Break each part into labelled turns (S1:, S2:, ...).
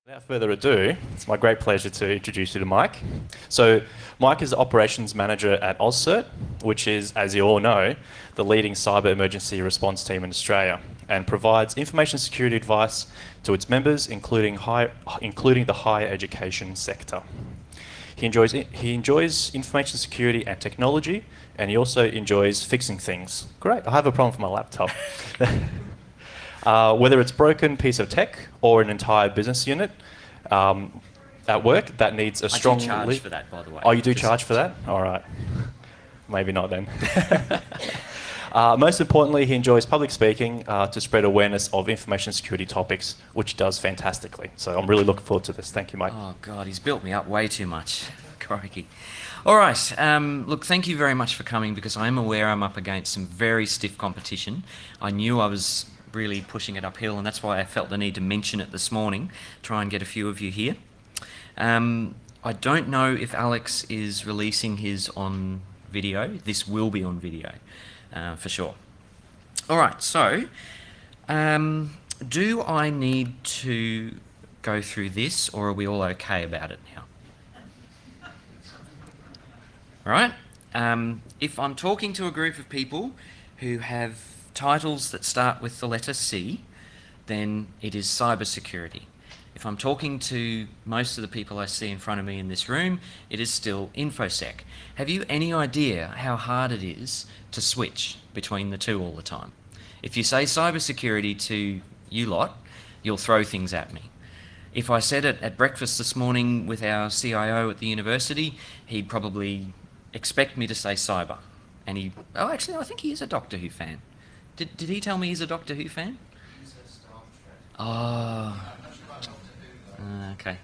S1: Without further ado, it's my great pleasure to introduce you to Mike. So Mike is the operations manager at AusCERT, which is, as you all know, the leading cyber emergency response team in Australia, and provides information security advice to its members, including the higher education sector. He enjoys information security and technology, and he also enjoys fixing things. Great, I have a problem with my laptop. Whether it's a broken piece of tech or an entire business unit at work that needs a strong...
S2: I do charge for that, by the way.
S1: Oh, you do charge for that? All right. Maybe not then. Most importantly, he enjoys public speaking to spread awareness of information security topics, which he does fantastically. So I'm really looking forward to this. Thank you, Mike.
S2: Oh, God, he's built me up way too much. Crikey. All right. Look, thank you very much for coming, because I am aware I'm up against some very stiff competition. I knew I was really pushing it uphill, and that's why I felt the need to mention it this morning, try and get a few of you here. I don't know if Alex is releasing his on video. This will be on video, for sure. All right, so do I need to go through this, or are we all okay about it now? All right. If I'm talking to a group of people who have titles that start with the letter C, then it is cybersecurity. If I'm talking to most of the people I see in front of me in this room, it is still InfoSec. Have you any idea how hard it is to switch between the two all the time? If you say cybersecurity to you lot, you'll throw things at me. If I said it at breakfast this morning with our CIO at the university, he'd probably expect me to say cyber. And actually, I think he is a Doctor Who fan. Did he tell me he's a Doctor Who fan?
S3: He's a Star Trek.
S2: Oh. Okay.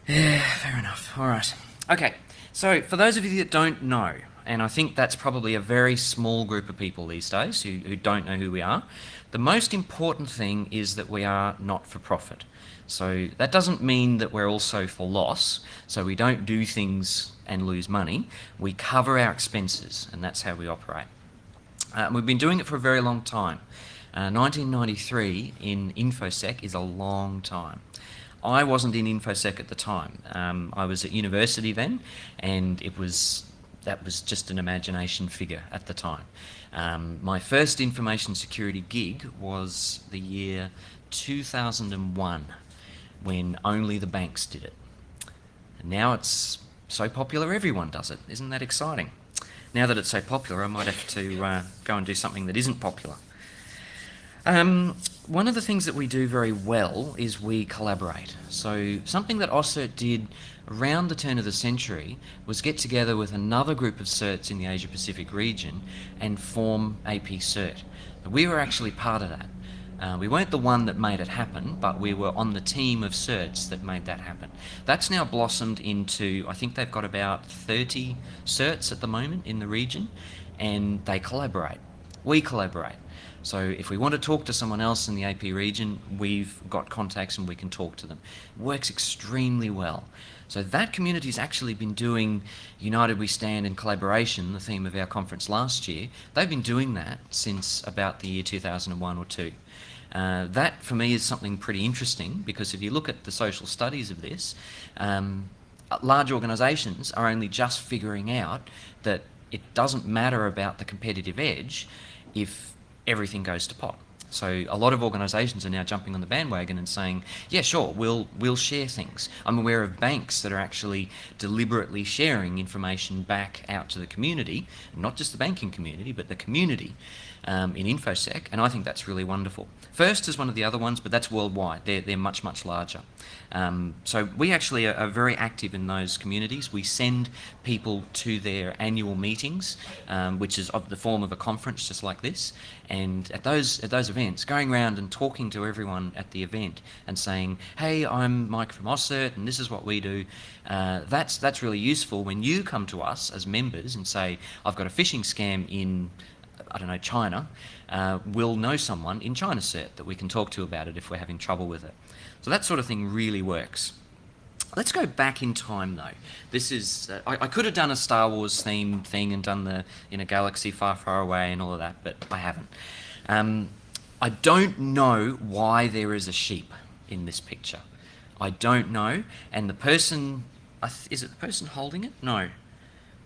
S2: Yeah, fair enough. All right. Okay, so for those of you that don't know, and I think that's probably a very small group of people these days who don't know who we are, the most important thing is that we are not for profit. So that doesn't mean that we're also for loss, so we don't do things and lose money. We cover our expenses, and that's how we operate. We've been doing it for a very long time. 1993 in InfoSec is a long time. I wasn't in InfoSec at the time. I was at university then, and that was just an imagination figure at the time. My first information security gig was the year 2001, when only the banks did it. And now it's so popular everyone does it. Isn't that exciting? Now that it's so popular, I might have to go and do something that isn't popular. One of the things that we do very well is we collaborate. So something that AusCERT did around the turn of the century was get together with another group of certs in the Asia Pacific region and form AP CERT. We were actually part of that. We weren't the one that made it happen, but we were on the team of certs that made that happen. That's now blossomed into, I think they've got about 30 certs at the moment in the region, and they collaborate. We collaborate. So if we want to talk to someone else in the AP region, we've got contacts and we can talk to them. It works extremely well. So that community's actually been doing United We Stand in collaboration, the theme of our conference last year. They've been doing that since about the year 2001 or 2. That, for me, is something pretty interesting, because if you look at the social studies of this, large organisations are only just figuring out that it doesn't matter about the competitive edge if everything goes to pot. So a lot of organisations are now jumping on the bandwagon and saying, yeah, sure, we'll share things. I'm aware of banks that are actually deliberately sharing information back out to the community, not just the banking community, but the community in InfoSec, and I think that's really wonderful. First is one of the other ones, but that's worldwide. They're much, much larger. So we actually are very active in those communities. We send people to their annual meetings, which is of the form of a conference just like this, and at those events, going around and talking to everyone at the event and saying, hey, I'm Mike from AusCERT and this is what we do, that's really useful when you come to us as members and say, I've got a phishing scam in, I don't know, China. We'll know someone in China CERT that we can talk to about it if we're having trouble with it. So that sort of thing really works. Let's go back in time, though. This is I could have done a Star Wars theme thing and done the in a galaxy far, far away and all of that, but I haven't. I don't know why there is a sheep. in this picture? I don't know. And the person, is it the person holding it? No.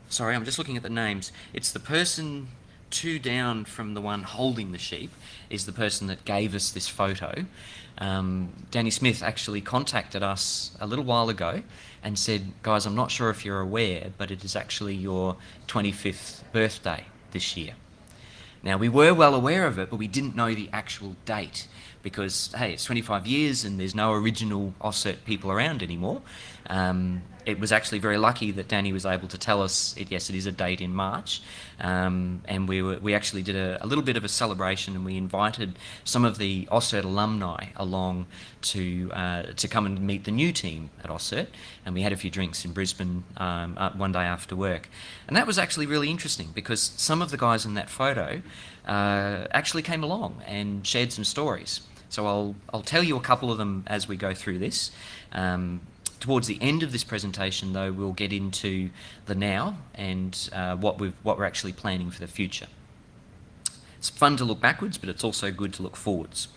S2: Sorry, I'm just looking at the names. It's the person 2 down from the one holding the sheep is the person that gave us this photo. Danny Smith actually contacted us a little while ago and said, guys, I'm not sure if you're aware, but it is actually your 25th birthday this year. Now, we were well aware of it, but we didn't know the actual date because, hey, it's 25 years and there's no original AusCERT people around anymore. It was actually very lucky that Danny was able to tell us, yes, it is a date in March. And we actually did a little bit of a celebration, and we invited some of the AusCERT alumni along to come and meet the new team at AusCERT. And we had a few drinks in Brisbane one day after work. And that was actually really interesting because some of the guys in that photo actually came along and shared some stories. So I'll tell you a couple of them as we go through this. Towards the end of this presentation, though, we'll get into the now and what we're actually planning for the future. It's fun to look backwards, but it's also good to look forwards.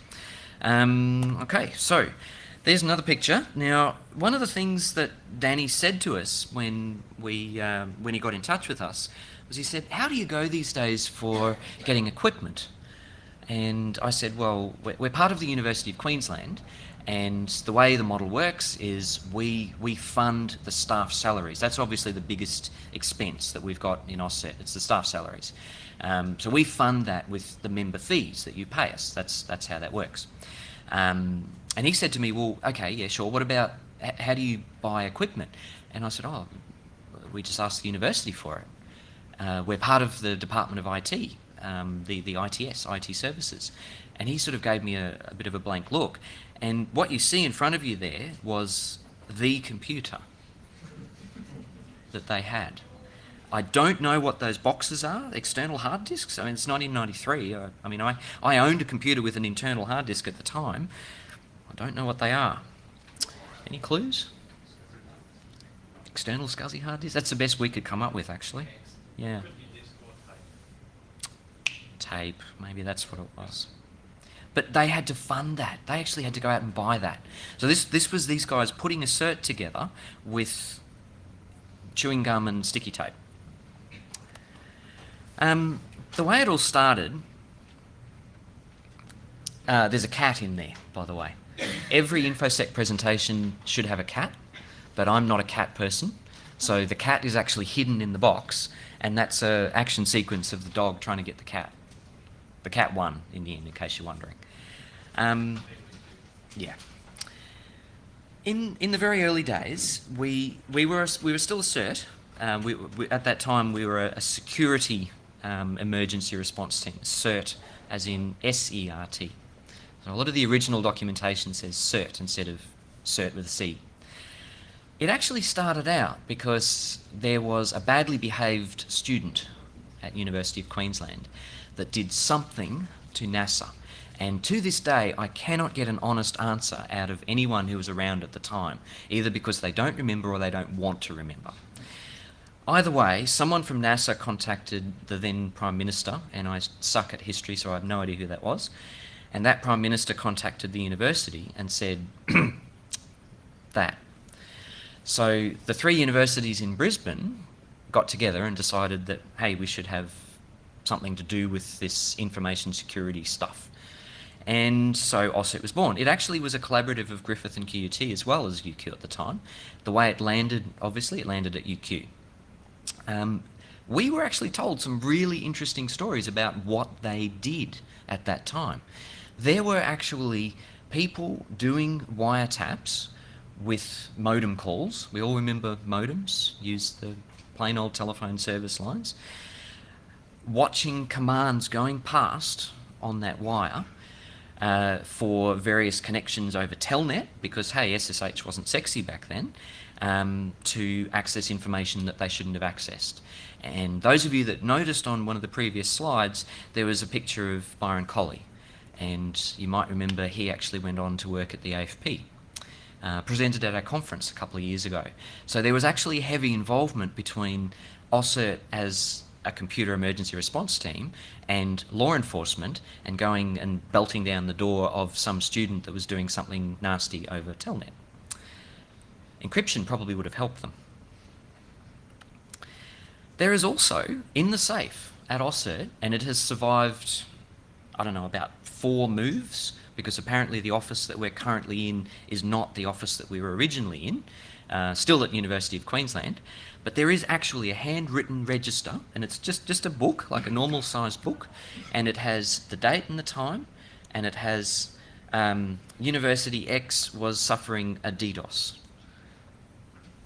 S2: Okay, so there's another picture. Now, one of the things that Danny said to us when he got in touch with us was he said, "How do you go these days for getting equipment?" And I said, well, we're part of the University of Queensland, and the way the model works is we fund the staff salaries. That's obviously the biggest expense that we've got in AusCERT. It's the staff salaries. So we fund that with the member fees that you pay us. That's how that works. And he said to me, well, okay, yeah, sure. What about, how do you buy equipment? And I said, oh, we just ask the university for it. We're part of the Department of IT. The ITS, IT services. And he sort of gave me a bit of a blank look. And what you see in front of you there was the computer that they had. I don't know what those boxes are, external hard disks. I mean, it's 1993. I owned a computer with an internal hard disk at the time. I don't know what they are. Any clues? External SCSI hard disk? That's the best we could come up with, actually. Yeah. Tape, maybe that's what it was. But they had to fund that. They actually had to go out and buy that. So this was these guys putting a cert together with chewing gum and sticky tape. The way it all started, there's a cat in there, by the way. Every InfoSec presentation should have a cat, but I'm not a cat person. So the cat is actually hidden in the box, and that's an action sequence of the dog trying to get the cat. The cat won in the end, in case you're wondering. Yeah. In the very early days, we were still a CERT. At that time, we were a security emergency response team. CERT, as in SERT. So a lot of the original documentation says CERT instead of CERT with a C. It actually started out because there was a badly behaved student at University of Queensland that did something to NASA. And to this day, I cannot get an honest answer out of anyone who was around at the time, either because they don't remember or they don't want to remember. Either way, someone from NASA contacted the then Prime Minister, and I suck at history, so I have no idea who that was, and that Prime Minister contacted the university and said that. So the 3 universities in Brisbane got together and decided that, hey, we should have something to do with this information security stuff. And so AusCERT was born. It actually was a collaborative of Griffith and QUT as well as UQ at the time. The way it landed, obviously, it landed at UQ. We were actually told some really interesting stories about what they did at that time. There were actually people doing wiretaps with modem calls. We all remember modems, used the plain old telephone service lines. Watching commands going past on that wire for various connections over Telnet, because, hey, SSH wasn't sexy back then, to access information that they shouldn't have accessed. And those of you that noticed on one of the previous slides, there was a picture of Byron Colley. And you might remember he actually went on to work at the AFP, presented at our conference a couple of years ago. So there was actually heavy involvement between AusCERT as a computer emergency response team and law enforcement and going and belting down the door of some student that was doing something nasty over Telnet. Encryption probably would have helped them. There is also, in the safe at AusCERT, and it has survived, I don't know, about 4 moves, because apparently the office that we're currently in is not the office that we were originally in, still at University of Queensland, but there is actually a handwritten register, and it's just a book, like a normal sized book, and it has the date and the time, and it has University X was suffering a DDoS.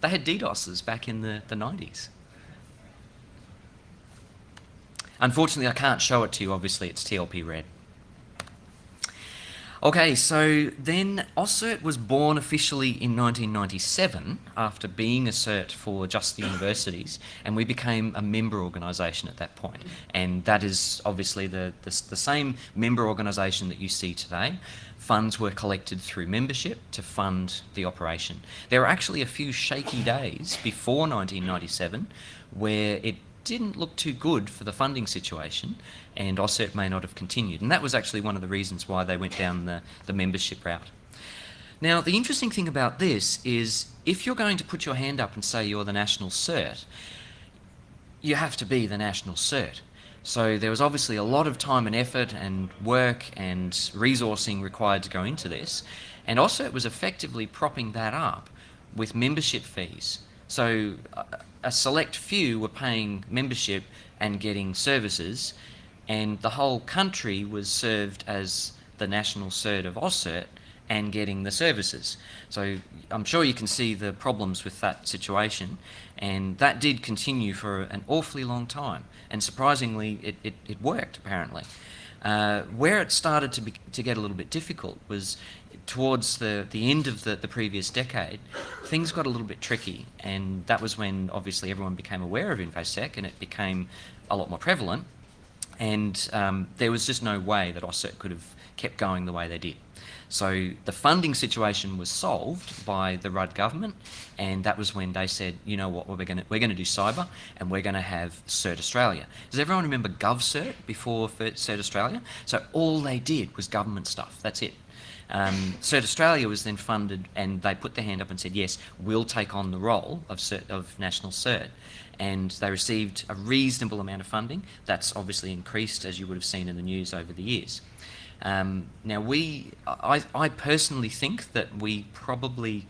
S2: They had DDoSes back in the 90s. Unfortunately, I can't show it to you, obviously, it's TLP red. Okay, so then AusCERT was born officially in 1997 after being a cert for just the universities, and we became a member organisation at that point. And that is obviously the same member organisation that you see today. Funds were collected through membership to fund the operation. There were actually a few shaky days before 1997 where it didn't look too good for the funding situation, and AusCERT may not have continued. And that was actually one of the reasons why they went down the membership route. Now, the interesting thing about this is if you're going to put your hand up and say you're the national cert, you have to be the national cert. So there was obviously a lot of time and effort and work and resourcing required to go into this, and AusCERT was effectively propping that up with membership fees. So a select few were paying membership and getting services, and the whole country was served as the national cert of AusCERT and getting the services. So I'm sure you can see the problems with that situation, and that did continue for an awfully long time, and surprisingly it worked apparently. Where it started to get a little bit difficult was towards the end of the previous decade. Things got a little bit tricky, and that was when obviously everyone became aware of InfoSec and it became a lot more prevalent, and there was just no way that AusCERT could have kept going the way they did. So the funding situation was solved by the Rudd government, and that was when they said, you know what, we're going to do cyber, and we're going to have CERT Australia. Does everyone remember GovCERT before CERT Australia? So all they did was government stuff. That's it. CERT Australia was then funded, and they put their hand up and said, yes, we'll take on the role of national CERT. And they received a reasonable amount of funding. That's obviously increased, as you would have seen in the news over the years. Now, I personally think that we probably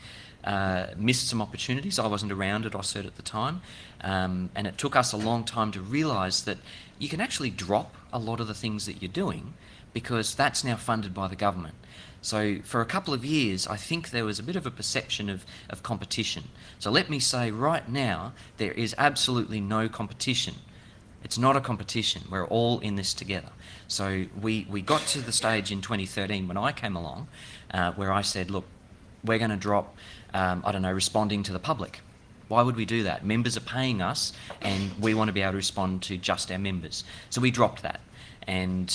S2: missed some opportunities. I wasn't around at AusCERT at the time, and it took us a long time to realise that you can actually drop a lot of the things that you're doing because that's now funded by the government. So for a couple of years, I think there was a bit of a perception of competition. So let me say right now, there is absolutely no competition. It's not a competition. We're all in this together. So we got to the stage in 2013 when I came along where I said, look, we're going to drop, I don't know, responding to the public. Why would we do that? Members are paying us and we want to be able to respond to just our members. So we dropped that, and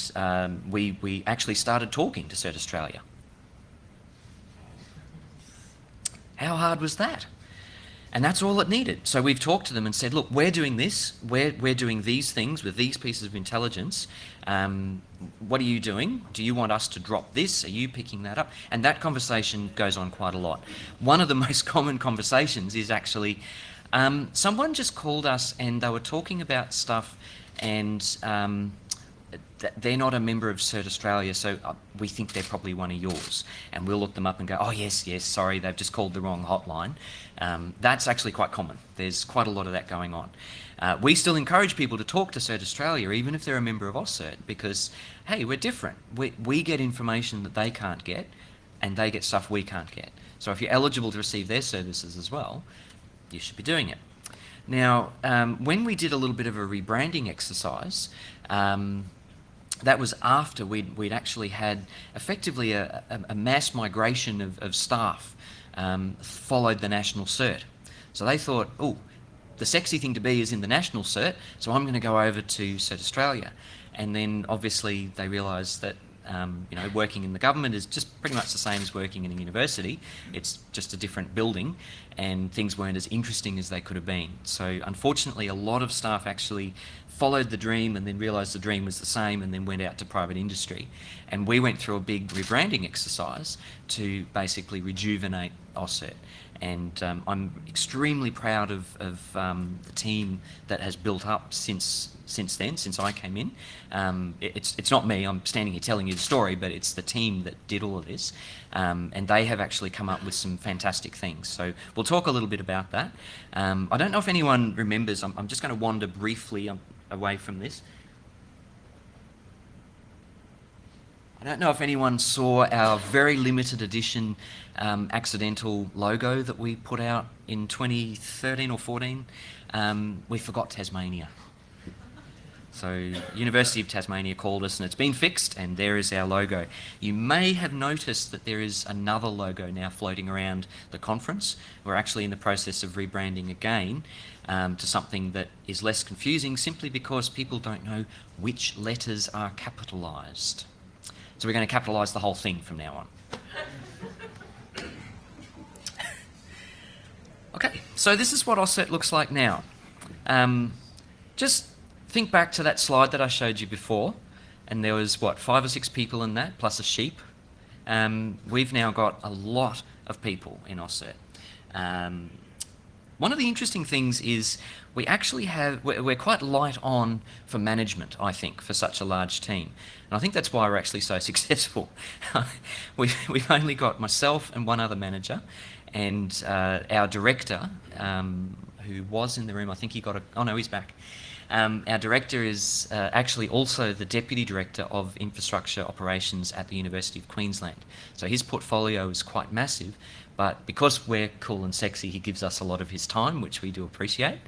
S2: we actually started talking to CERT Australia. How hard was that? And that's all it needed. So we've talked to them and said, look, we're doing this, we're doing these things with these pieces of intelligence. What are you doing? Do you want us to drop this? Are you picking that up? And that conversation goes on quite a lot. One of the most common conversations is actually, someone just called us and they were talking about stuff, and they're not a member of CERT Australia, so we think they're probably one of yours. And we'll look them up and go, oh yes, sorry, they've just called the wrong hotline. That's actually quite common. There's quite a lot of that going on. We still encourage people to talk to CERT Australia, even if they're a member of AusCERT, because, hey, we're different. We get information that they can't get, and they get stuff we can't get. So if you're eligible to receive their services as well, you should be doing it. Now, when we did a little bit of a rebranding exercise, that was after we'd actually had effectively a mass migration of staff followed the national cert. So they thought, oh, the sexy thing to be is in the national cert, so I'm going to go over to CERT Australia. And then obviously they realised that working in the government is just pretty much the same as working in a university. It's just a different building, and things weren't as interesting as they could have been. So unfortunately, a lot of staff actually followed the dream and then realised the dream was the same and then went out to private industry. And we went through a big rebranding exercise to basically rejuvenate AusCERT. And I'm extremely proud of the team that has built up since then, since I came in. It's not me, I'm standing here telling you the story, but it's the team that did all of this. And they have actually come up with some fantastic things. So we'll talk a little bit about that. I don't know if anyone remembers, I'm just going to wander briefly away from this. I don't know if anyone saw our very limited edition accidental logo that we put out in 2013 or 14. We forgot Tasmania. So University of Tasmania called us and it's been fixed, and there is our logo. You may have noticed that there is another logo now floating around the conference. We're actually in the process of rebranding again to something that is less confusing, simply because people don't know which letters are capitalised. So we're going to capitalise the whole thing from now on. Okay, so this is what AusCERT looks like now. Just think back to that slide that I showed you before, and there was, 5 or 6 people in that, plus a sheep. We've now got a lot of people in AusCERT. One of the interesting things is we're quite light on for management, I think, for such a large team. And I think that's why we're actually so successful. We've only got myself and one other manager, and our director, who was in the room, I think he got oh no, he's back. Our director is actually also the Deputy Director of Infrastructure Operations at the University of Queensland. So his portfolio is quite massive, but because we're cool and sexy, he gives us a lot of his time, which we do appreciate.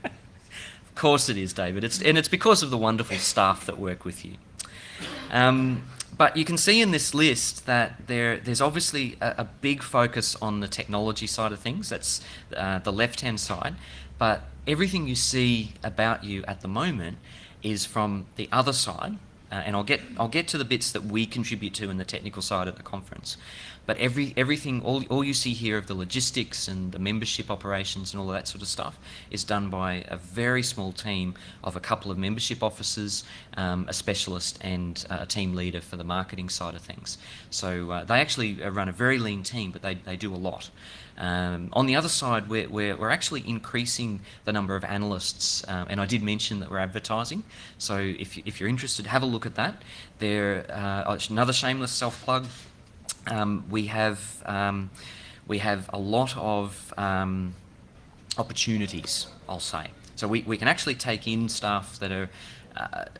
S2: Of course it is, David. It's because of the wonderful staff that work with you. But you can see in this list that there's obviously a big focus on the technology side of things. That's the left-hand side. But everything you see about you at the moment is from the other side, and I'll get to the bits that we contribute to in the technical side of the conference. But everything, all you see here of the logistics and the membership operations and all of that sort of stuff is done by a very small team of a couple of membership officers, a specialist, and a team leader for the marketing side of things. So they actually run a very lean team, but they do a lot. On the other side, we're actually increasing the number of analysts, and I did mention that we're advertising. So if you're interested, have a look at that. There, another shameless self-plug. We have a lot of opportunities, I'll say. So we can actually take in staff that are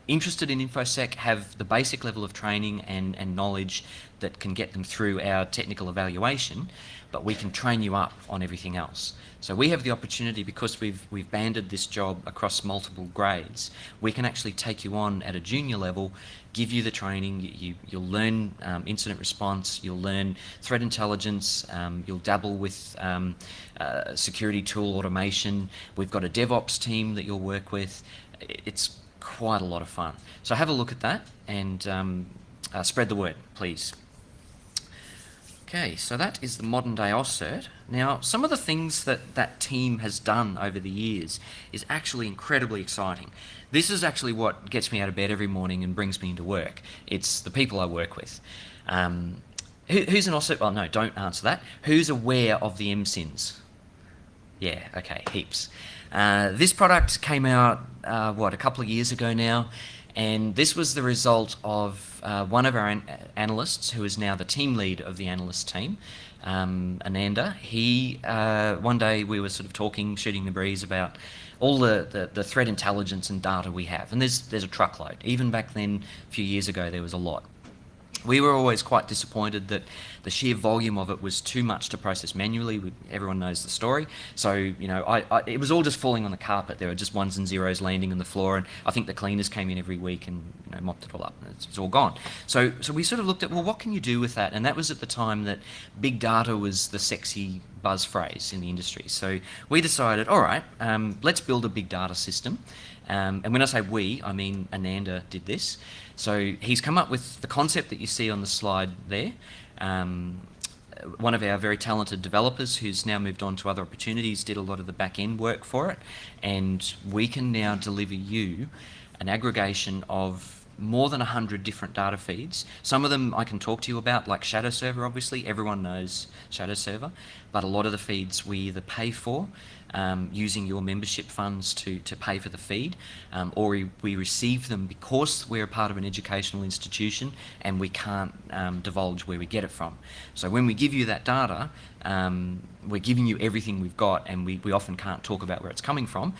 S2: interested in InfoSec, have the basic level of training and knowledge that can get them through our technical evaluation, but we can train you up on everything else. So we have the opportunity, because we've banded this job across multiple grades, we can actually take you on at a junior level, give you the training, you'll learn incident response, you'll learn threat intelligence, you'll dabble with security tool automation. We've got a DevOps team that you'll work with. It's quite a lot of fun. So have a look at that and spread the word, please. Okay, so that is the modern day AusCERT. Now, some of the things that team has done over the years is actually incredibly exciting. This is actually what gets me out of bed every morning and brings me into work. It's the people I work with. Who's an AusCERT? Well, no, don't answer that. Who's aware of the MSINs? Yeah, okay, heaps. This product came out, a couple of years ago now, and this was the result of one of our analysts, who is now the team lead of the analyst team, Ananda. One day we were sort of talking, shooting the breeze about all the threat intelligence and data we have, and there's a truckload. Even back then, a few years ago, there was a lot. We were always quite disappointed that the sheer volume of it was too much to process manually. Everyone knows the story. So, it was all just falling on the carpet. There were just ones and zeros landing on the floor, and I think the cleaners came in every week and mopped it all up, and it's all gone. So we sort of looked at, well, what can you do with that? And that was at the time that big data was the sexy buzz phrase in the industry. So we decided, all right, let's build a big data system. And when I say we, I mean Ananda did this. So he's come up with the concept that you see on the slide there. One of our very talented developers who's now moved on to other opportunities did a lot of the back-end work for it, and we can now deliver you an aggregation of more than 100 different data feeds. Some of them I can talk to you about, like Shadow Server, obviously. Everyone knows Shadow Server. But a lot of the feeds we either pay for, using your membership funds to pay for the feed, or we receive them because we're a part of an educational institution and we can't divulge where we get it from. So when we give you that data, we're giving you everything we've got, and we often can't talk about where it's coming from,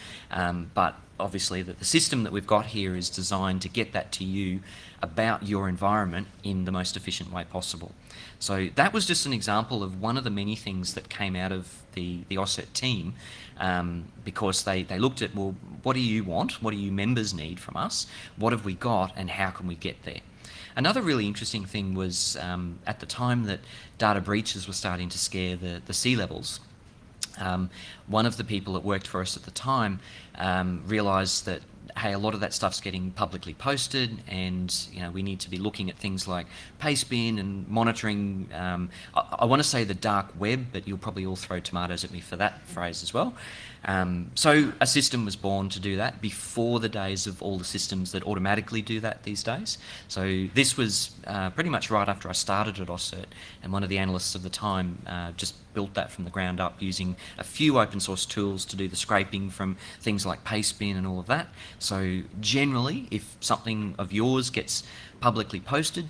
S2: but obviously the system that we've got here is designed to get that to you about your environment in the most efficient way possible. So that was just an example of one of the many things that came out of the AusCERT team, because they looked at, well, what do you want? What do you members need from us? What have we got, and how can we get there? Another really interesting thing was at the time that data breaches were starting to scare the C-levels, one of the people that worked for us at the time realised that, hey, a lot of that stuff's getting publicly posted, and we need to be looking at things like pastebin and monitoring. I want to say the dark web, but you'll probably all throw tomatoes at me for that phrase as well. So a system was born to do that before the days of all the systems that automatically do that these days. So this was pretty much right after I started at AusCERT, and one of the analysts of the time just built that from the ground up using a few open source tools to do the scraping from things like pastebin and all of that. So generally, if something of yours gets publicly posted,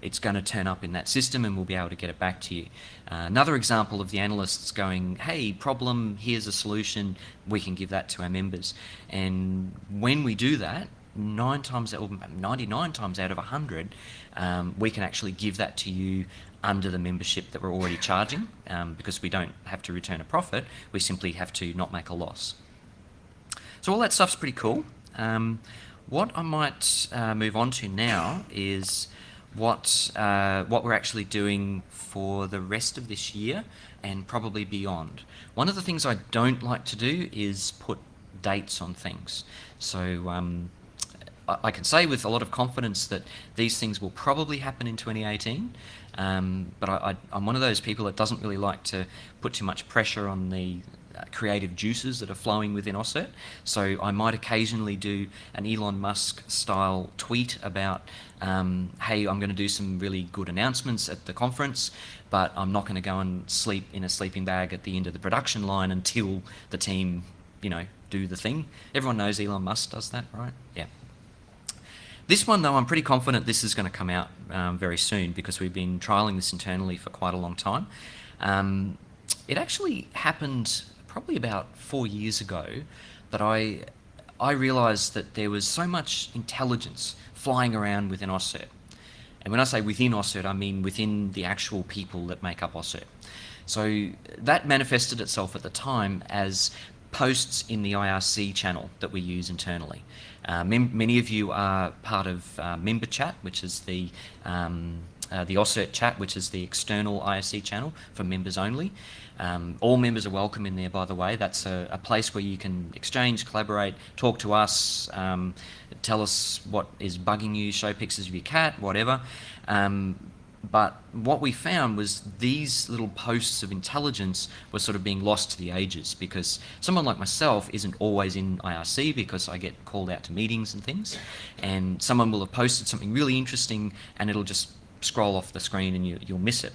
S2: it's going to turn up in that system and we'll be able to get it back to you. Another example of the analysts going, hey, problem, here's a solution, we can give that to our members. And when we do that, 99 times out of 100, we can actually give that to you under the membership that we're already charging, because we don't have to return a profit, we simply have to not make a loss. So all that stuff's pretty cool. What I might move on to now is what we're actually doing for the rest of this year and probably beyond. One of the things I don't like to do is put dates on things. So I can say with a lot of confidence that these things will probably happen in 2018, but I'm one of those people that doesn't really like to put too much pressure on the creative juices that are flowing within AusCERT. So I might occasionally do an Elon Musk style tweet about, hey, I'm going to do some really good announcements at the conference, but I'm not going to go and sleep in a sleeping bag at the end of the production line until the team, do the thing. Everyone knows Elon Musk does that, right? Yeah. This one, though, I'm pretty confident this is going to come out very soon, because we've been trialling this internally for quite a long time. It actually happened probably about 4 years ago that I realised that there was so much intelligence flying around within AusCERT. And when I say within AusCERT, I mean within the actual people that make up AusCERT. So that manifested itself at the time as posts in the IRC channel that we use internally. Many of you are part of Member Chat, which is the AusCERT chat, which is the external IRC channel for members only. All members are welcome in there, by the way. That's a place where you can exchange, collaborate, talk to us, tell us what is bugging you, show pictures of your cat, whatever. But what we found was these little posts of intelligence were sort of being lost to the ages, because someone like myself isn't always in IRC because I get called out to meetings and things, and someone will have posted something really interesting and it'll just scroll off the screen and you'll miss it.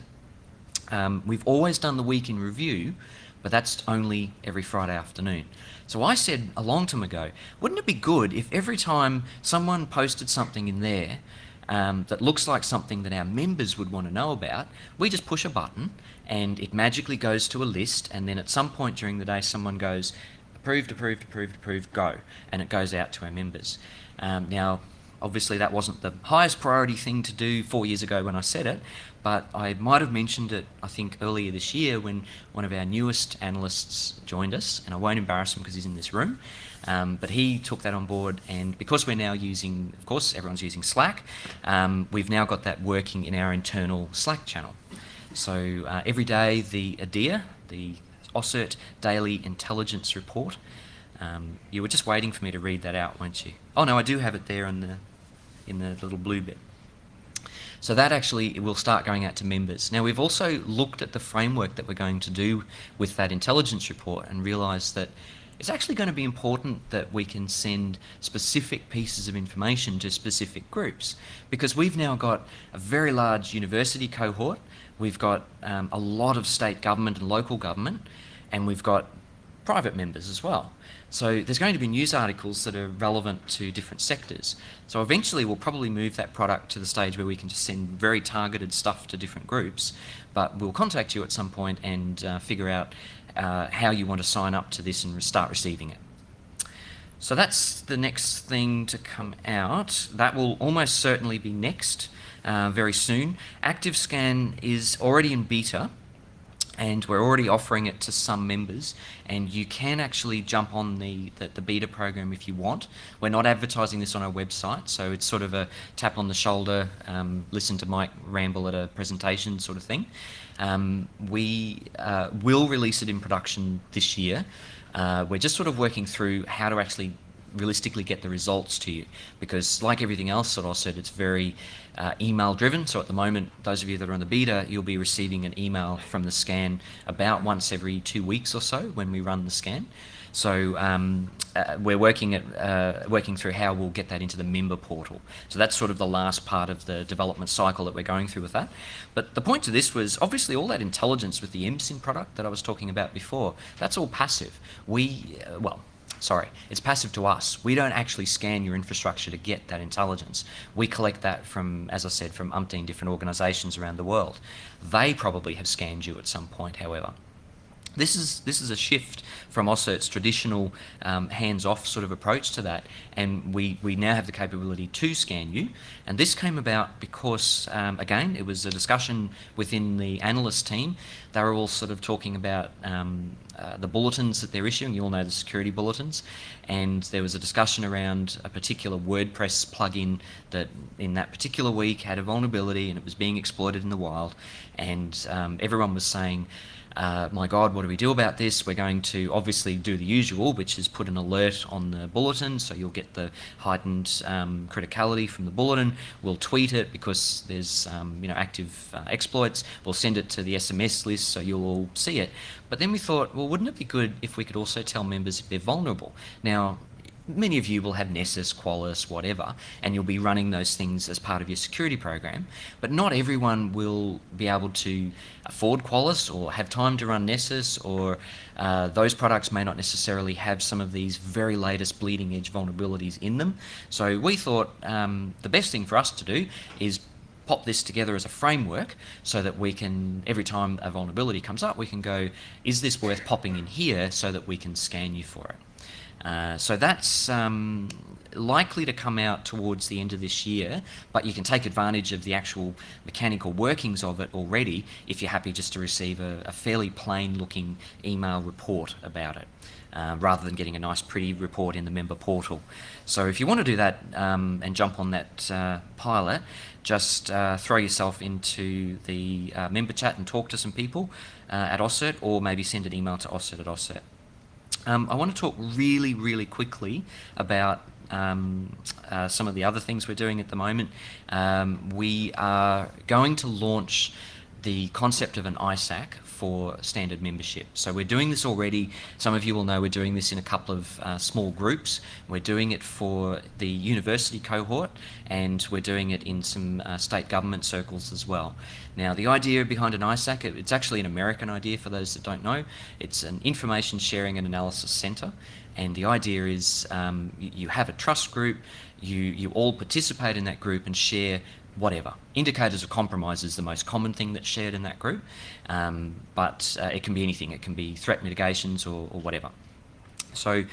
S2: We've always done the week in review, but that's only every Friday afternoon. So I said a long time ago, wouldn't it be good if every time someone posted something in there that looks like something that our members would want to know about, we just push a button and it magically goes to a list, and then at some point during the day someone goes, approved, approved, approved, approved, go, and it goes out to our members. Now, obviously that wasn't the highest priority thing to do 4 years ago when I said it, but I might have mentioned it, I think, earlier this year when one of our newest analysts joined us, and I won't embarrass him because he's in this room, but he took that on board, and because we're now using, of course, everyone's using Slack, we've now got that working in our internal Slack channel. So every day the ADIR, the AusCERT Daily Intelligence Report, You were just waiting for me to read that out, weren't you? Oh no, I do have it there in the little blue bit. So that actually will start going out to members. Now, we've also looked at the framework that we're going to do with that intelligence report and realised that it's actually going to be important that we can send specific pieces of information to specific groups, because we've now got a very large university cohort, we've got a lot of state government and local government, and we've got private members as well. So there's going to be news articles that are relevant to different sectors. So eventually we'll probably move that product to the stage where we can just send very targeted stuff to different groups, but we'll contact you at some point and figure out how you want to sign up to this and start receiving it. So that's the next thing to come out. That will almost certainly be next very soon. ActiveScan is already in beta, and we're already offering it to some members, and you can actually jump on the beta program if you want. We're not advertising this on our website, so it's sort of a tap on the shoulder, listen to Mike ramble at a presentation sort of thing. We will release it in production this year. We're just sort of working through how to actually realistically get the results to you, because like everything else at AusCERT, it's very email driven. So at the moment, those of you that are on the beta, you'll be receiving an email from the scan about once every 2 weeks or so when we run the scan. So we're working through how we'll get that into the member portal. So that's sort of the last part of the development cycle that we're going through with that. But the point to this was obviously all that intelligence with the MSIN product that I was talking about before, that's all passive. It's passive to us. We don't actually scan your infrastructure to get that intelligence. We collect that from, as I said, from umpteen different organisations around the world. They probably have scanned you at some point, however. This is a shift from AusCERT's traditional hands-off sort of approach to that, and we now have the capability to scan you. And this came about because, again, it was a discussion within the analyst team. They were all sort of talking about the bulletins that they're issuing. You all know the security bulletins. And there was a discussion around a particular WordPress plugin that in that particular week had a vulnerability and it was being exploited in the wild. And everyone was saying, my God, what do we do about this? We're going to obviously do the usual, which is put an alert on the bulletin, so you'll get the heightened criticality from the bulletin. We'll tweet it because there's active exploits. We'll send it to the SMS list so you'll all see it. But then we thought, well, wouldn't it be good if we could also tell members if they're vulnerable? Now, many of you will have Nessus, Qualys, whatever, and you'll be running those things as part of your security program. But not everyone will be able to afford Qualys or have time to run Nessus, or those products may not necessarily have some of these very latest bleeding edge vulnerabilities in them. So we thought the best thing for us to do is pop this together as a framework so that we can, every time a vulnerability comes up, we can go, is this worth popping in here, so that we can scan you for it. So that's likely to come out towards the end of this year, but you can take advantage of the actual mechanical workings of it already if you're happy just to receive a fairly plain looking email report about it, rather than getting a nice pretty report in the member portal. So if you want to do that and jump on that pilot, just throw yourself into the member chat and talk to some people at AusCERT, or maybe send an email to AusCERT@AusCERT. I want to talk really, really quickly about some of the other things we're doing at the moment. We are going to launch the concept of an ISAC for standard membership. So we're doing this already. Some of you will know we're doing this in a couple of small groups. We're doing it for the university cohort, and we're doing it in some state government circles as well. Now, the idea behind an ISAC, it's actually an American idea for those that don't know. It's an information sharing and analysis center. And the idea is you have a trust group, you all participate in that group and share whatever. Indicators of compromise is the most common thing that's shared in that group, but it can be anything. It can be threat mitigations or whatever. So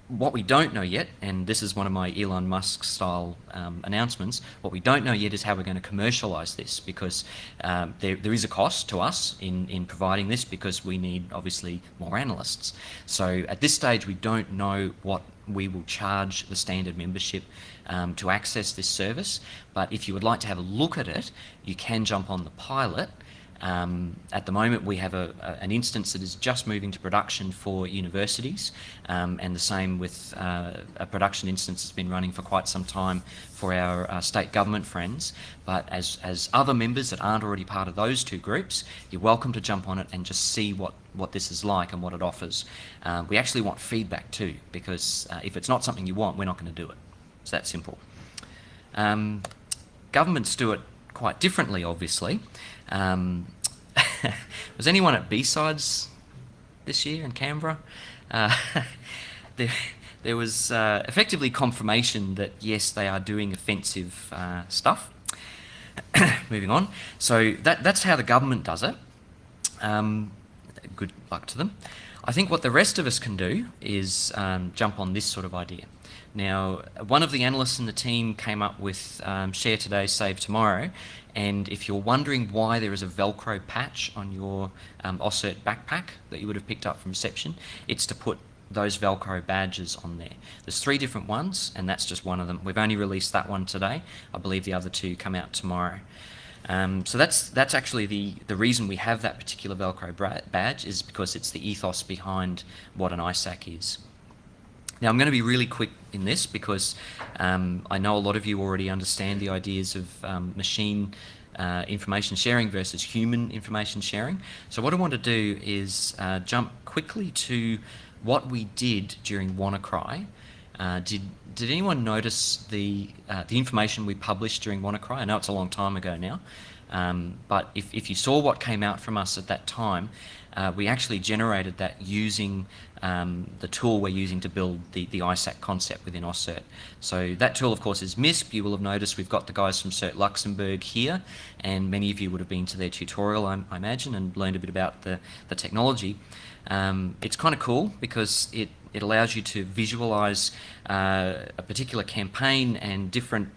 S2: what we don't know yet, and this is one of my Elon Musk style announcements, what we don't know yet is how we're going to commercialize this, because there is a cost to us in providing this, because we need obviously more analysts. So at this stage we don't know what we will charge the standard membership to access this service, but if you would like to have a look at it, you can jump on the pilot At the moment, we have an instance that is just moving to production for universities, and the same with a production instance that's been running for quite some time for our state government friends. But as other members that aren't already part of those two groups, you're welcome to jump on it and just see what this is like and what it offers. We actually want feedback too, because if it's not something you want, we're not going to do it. It's that simple. Governments do it quite differently, obviously. Was anyone at B-Sides this year in Canberra? There was effectively confirmation that yes, they are doing offensive stuff. Moving on. So that's how the government does it. Good luck to them. I think what the rest of us can do is jump on this sort of idea. Now, one of the analysts in the team came up with Share Today, Save Tomorrow, and if you're wondering why there is a Velcro patch on your AusCERT backpack that you would have picked up from reception, it's to put those Velcro badges on there. There's 3 different ones, and that's just one of them. We've only released that one today. I believe the other 2 come out tomorrow. So that's actually the reason we have that particular Velcro badge, is because it's the ethos behind what an ISAC is. Now, I'm going to be really quick in this because I know a lot of you already understand the ideas of machine information sharing versus human information sharing. So what I want to do is jump quickly to what we did during WannaCry. Did anyone notice the information we published during WannaCry? I know it's a long time ago now, but if you saw what came out from us at that time, we actually generated that using the tool we're using to build the ISAC concept within AusCERT. So that tool, of course, is MISP. You will have noticed we've got the guys from CERT Luxembourg here, and many of you would have been to their tutorial, I imagine, and learned a bit about the technology. It's kind of cool because it allows you to visualize a particular campaign and different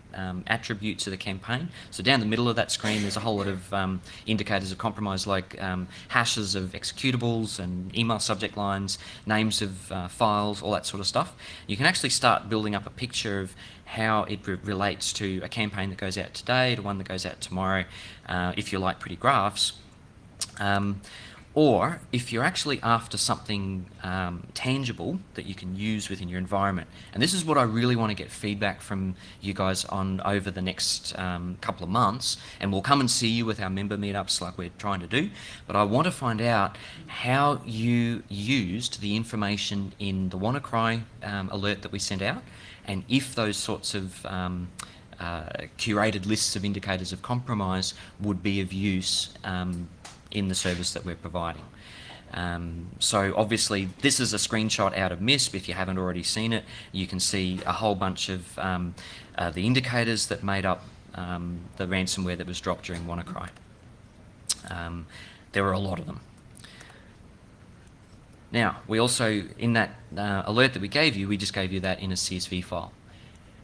S2: attributes of the campaign. So down the middle of that screen there's a whole lot of indicators of compromise, like hashes of executables and email subject lines, names of files, all that sort of stuff. You can actually start building up a picture of how it relates to a campaign that goes out today to one that goes out tomorrow, if you like pretty graphs. Or if you're actually after something tangible that you can use within your environment. And this is what I really want to get feedback from you guys on over the next couple of months. And we'll come and see you with our member meetups like we're trying to do. But I want to find out how you used the information in the WannaCry alert that we sent out, and if those sorts of curated lists of indicators of compromise would be of use in the service that we're providing. So obviously this is a screenshot out of MISP. If you haven't already seen it, you can see a whole bunch of the indicators that made up the ransomware that was dropped during WannaCry. There were a lot of them. Now, we also, in that alert that we gave you, we just gave you that in a CSV file.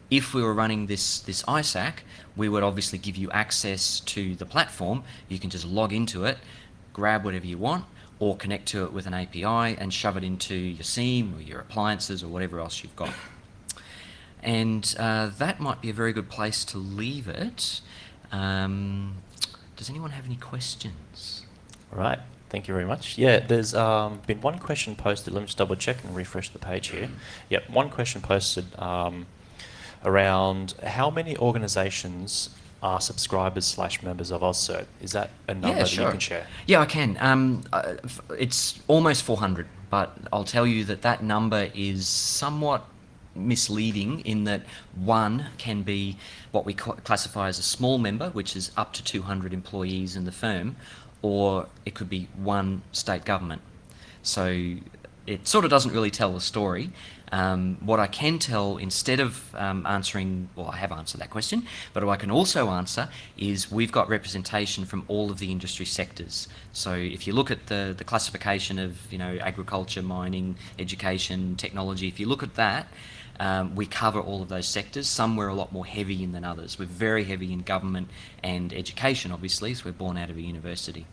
S2: If we were running this ISAC, we would obviously give you access to the platform. You can just log into it, grab whatever you want, or connect to it with an API and shove it into your SIEM or your appliances or whatever else you've got. And that might be a very good place to leave it. Does anyone have any questions?
S1: All right. Thank you very much. Yeah, there's been one question posted. Let me just double check and refresh the page here. Yep, one question posted around how many organisations are subscribers / members of AusCERT. Is that a number that you can share?
S2: Yeah, I can. It's almost 400, but I'll tell you that number is somewhat misleading in that one can be what we classify as a small member, which is up to 200 employees in the firm, or it could be one state government. So it sort of doesn't really tell the story. What I can tell, instead of answering, well, I have answered that question, but what I can also answer is we've got representation from all of the industry sectors. So if you look at the classification of, agriculture, mining, education, technology, if you look at that, we cover all of those sectors. Some we're a lot more heavy in than others. We're very heavy in government and education, obviously, so we're born out of a university.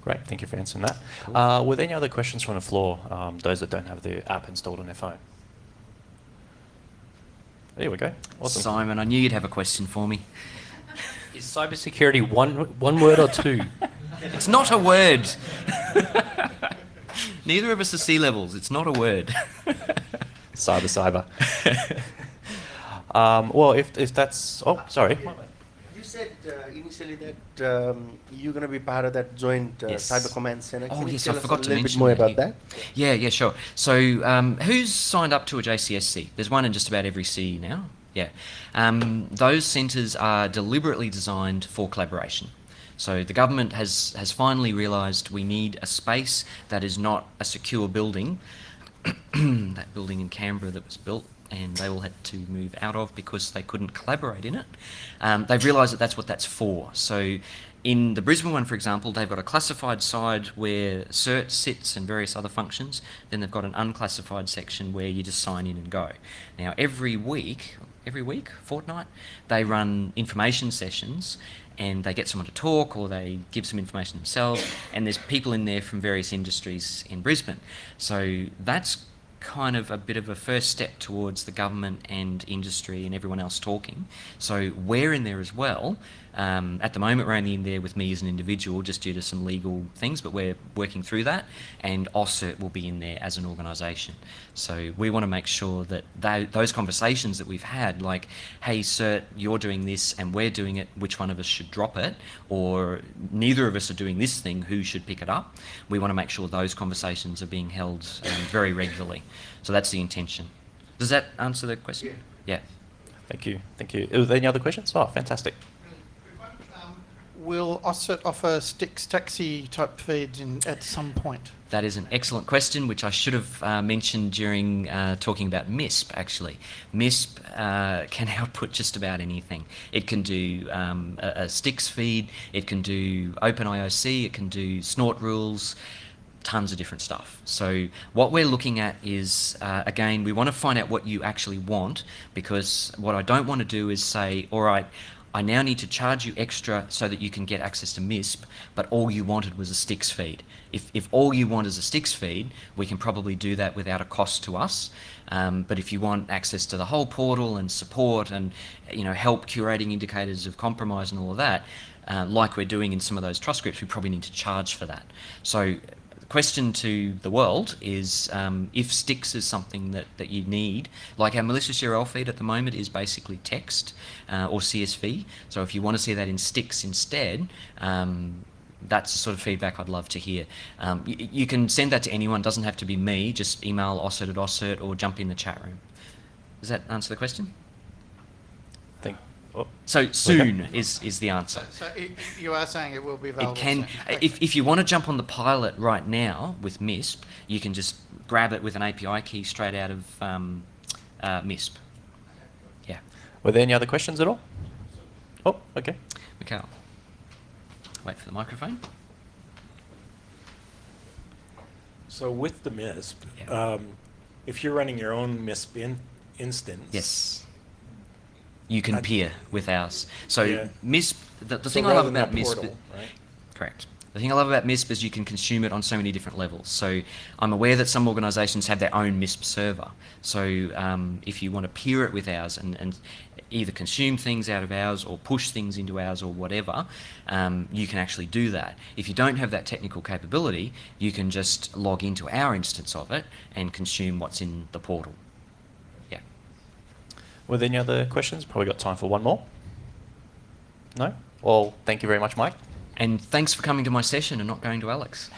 S1: Great, thank you for answering that. Cool. Were there any other questions from the floor, those that don't have the app installed on their phone? There we go. Awesome.
S2: Simon, I knew you'd have a question for me.
S3: Is cybersecurity one word or two?
S2: It's not a word. Neither of us are sea levels. It's not a word.
S1: Cyber. Well, if that's... Oh, sorry.
S3: You said initially that you're going to be part of that joint
S2: Yes.
S3: Cyber Command Center.
S2: Oh,
S3: Can you
S2: yes,
S3: tell
S2: I
S3: us
S2: forgot
S3: a
S2: to
S3: little bit
S2: mention
S3: more
S2: that
S3: about
S2: here.
S3: that?
S2: Yeah, sure. So, who's signed up to a JCSC? There's one in just about every city now. Yeah. Those centres are deliberately designed for collaboration. So the government has finally realised we need a space that is not a secure building, that building in Canberra that was built and they all had to move out of because they couldn't collaborate in it. They've realised that that's what that's for. So in the Brisbane one, for example, they've got a classified side where CERT sits and various other functions. Then they've got an unclassified section where you just sign in and go. Now, every fortnight, they run information sessions and they get someone to talk or they give some information themselves, and there's people in there from various industries in Brisbane. So that's kind of a bit of a first step towards the government and industry and everyone else talking. So we're in there as well. At the moment, we're only in there with me as an individual just due to some legal things, but we're working through that, and AusCERT will be in there as an organisation. So we want to make sure that those conversations that we've had, like, hey, CERT, you're doing this and we're doing it, which one of us should drop it? Or neither of us are doing this thing, who should pick it up? We want to make sure those conversations are being held very regularly. So that's the intention. Does that answer the question? Yeah.
S1: Thank you. Are there any other questions? Oh, fantastic.
S4: Will AusCERT offer Stix taxi type feeds at some point?
S2: That is an excellent question, which I should have mentioned during talking about MISP, actually. MISP can output just about anything. It can do a Stix feed, it can do OpenIOC, it can do snort rules, tons of different stuff. So what we're looking at is, again, we want to find out what you actually want, because what I don't want to do is say, all right, I now need to charge you extra so that you can get access to MISP, but all you wanted was a Stix feed. If all you want is a Stix feed, we can probably do that without a cost to us. But if you want access to the whole portal and support and help curating indicators of compromise and all of that, like we're doing in some of those trust groups, we probably need to charge for that. So question to the world is, if Stix is something that you need, like our malicious URL feed at the moment is basically text or CSV. So if you want to see that in Stix instead, that's the sort of feedback I'd love to hear. You can send that to anyone, doesn't have to be me, just email AusCERT@AusCERT or jump in the chat room. Does that answer the question? So soon is the answer.
S4: So you are saying it will be available
S2: It can.
S4: soon?
S2: If you want to jump on the pilot right now with MISP, you can just grab it with an API key straight out of MISP. Yeah.
S1: Were there any other questions at all? Oh, okay.
S2: Mikhail, wait for the microphone.
S5: So with the MISP,
S2: Yeah.
S5: if you're running your own MISP instance,
S2: Yes. You can peer with ours. So
S5: Yeah.
S2: MISP, the
S5: so
S2: thing I love
S5: rather than
S2: about
S5: that
S2: MISP,
S5: portal, right?
S2: correct. The thing I love about MISP is you can consume it on so many different levels. So I'm aware that some organisations have their own MISP server. So if you want to peer it with ours and either consume things out of ours or push things into ours or whatever, you can actually do that. If you don't have that technical capability, you can just log into our instance of it and consume what's in the portal. Yeah.
S1: Were there any other questions? Probably got time for one more. No? Well, thank you very much, Mike.
S2: And thanks for coming to my session and not going to Alex.